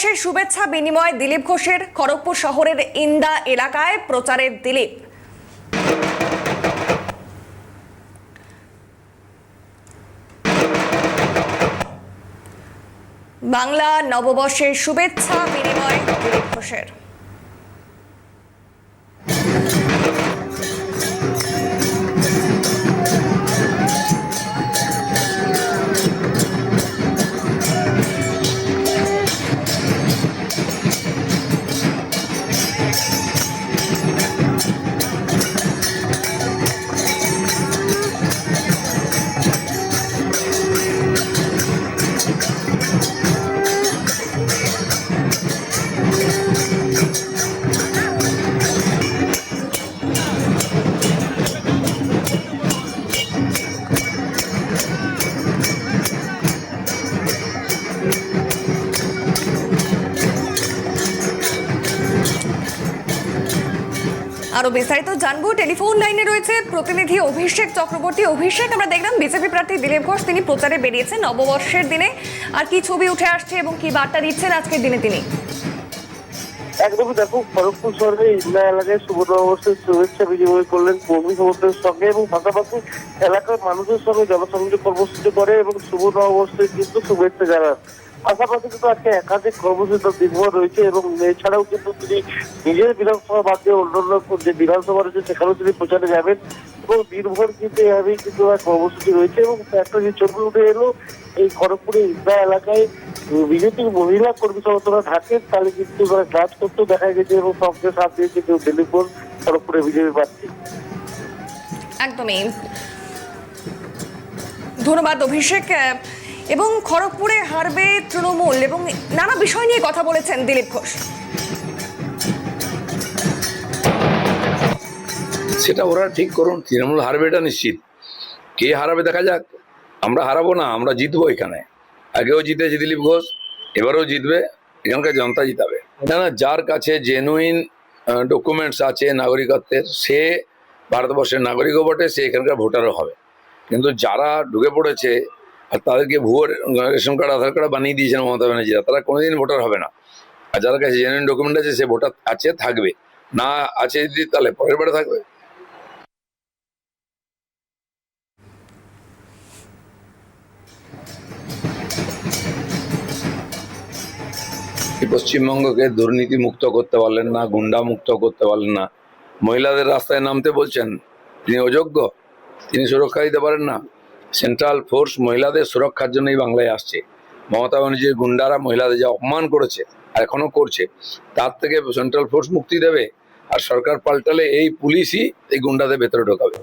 নববর্ষের শুভেচ্ছা বিনিময় দিলীপ ঘোষের। খড়গপুর শহরের ইন্দা এলাকায় প্রচারে দিলীপ। বাংলা নববর্ষের শুভেচ্ছা বিনিময় দিলীপ ঘোষের। আরো বিস্তারিত জানবো, টেলিফোন লাইনে রয়েছে প্রতিনিধি অভিষেক চক্রবর্তী। অভিষেক, আমরা দেখলাম বিজেপি প্রার্থী দিলীপ ঘোষ তিনি প্রচারে বেরিয়েছেন নববর্ষের দিনে, আর কি ছবি উঠে আসছে এবং কি বার্তা দিচ্ছেন আজকের দিনে তিনি? একদমই দেখো, খড়গপুর শহরে ইন্দা এলাকায় শুভ নববর্ষের শুভেচ্ছা বিনিময় করলেন কর্মী সমর্থকের সঙ্গে এবং পাশাপাশি এলাকার মানুষের সঙ্গে জনসংযোগ কর্মসূচি করে এবং শুভ নববর্ষের কিন্তু শুভেচ্ছা জানান। পাশাপাশি কিন্তু আজকে একাধিক কর্মসূচি দিনভর রয়েছে এবং এছাড়াও কিন্তু তিনি নিজের বিধানসভা বাদ দিয়ে অন্যান্য যে বিধানসভা রয়েছে সেখানেও তিনি প্রচারে যাবেন এবং দিনভর কিন্তু এভাবেই কিন্তু কর্মসূচি রয়েছে। এবং একটা যে ছবি উঠে এলো, এই খড়গপুরের ইন্দা এলাকায় বিজেপির মহিলা কর্মী সমর্থকরা থাকেন, তাহলে কিন্তু কাজ করতেও দেখা গেছে এবং সবকে সাথ দিয়ে কিন্তু দিলীপ ঘোষ খড়গপুরে বিজেপি প্রার্থী। একদমই ধন্যবাদ অভিষেক। এবং খড়গপুরে হারবে তৃণমূল এবং নানা বিষয় নিয়ে কথা বলেছেন দিলীপ ঘোষ। সেটা ওরা ঠিক করুন, তৃণমূল হারবে এটা নিশ্চিত। কে হারাবে দেখা যাক। আমরা হারাবো না, আমরা জিতবো। এখানে আগেও জিতেছে দিলীপ ঘোষ, এবারেও জিতবে, এখানকার জনতা জিতাবে। না, যার কাছে জেনুইন ডকুমেন্টস আছে নাগরিকত্বের, সে ভারতবর্ষের নাগরিকও বটে, সে এখানকার ভোটারও হবে। কিন্তু যারা ঢুকে পড়েছে আর তাদেরকে ভুয়ো রেশন কার্ড আধার কার্ড বানিয়ে দিয়েছেন মমতা ব্যানার্জিরা, তারা কোনোদিন ভোটার হবে না। আর যার কাছে জেনুইন ডকুমেন্ট আছে সে ভোটার আছে, থাকবে। না আছে যদি তাহলে পরের বারে থাকবে। পশ্চিমবঙ্গকে দুর্নীতি মুক্ত করতে পারলেন না, গুন্ডা মুক্ত করতে পারলেন না। মহিলাদের রাস্তায় নামতে বলছেন, তিনি অযোগ্য, তিনি সুরক্ষা দিতে পারেন না। সেন্ট্রাল ফোর্স মহিলাদের সুরক্ষার জন্যই বাংলায় আসছে। মমতা ব্যানার্জির গুন্ডারা মহিলাদের যে অপমান করেছে আর এখনো করছে, তার থেকে সেন্ট্রাল ফোর্স মুক্তি দেবে। আর সরকার পাল্টালে এই পুলিশই এই গুন্ডাদের ভেতরে ঢোকাবে।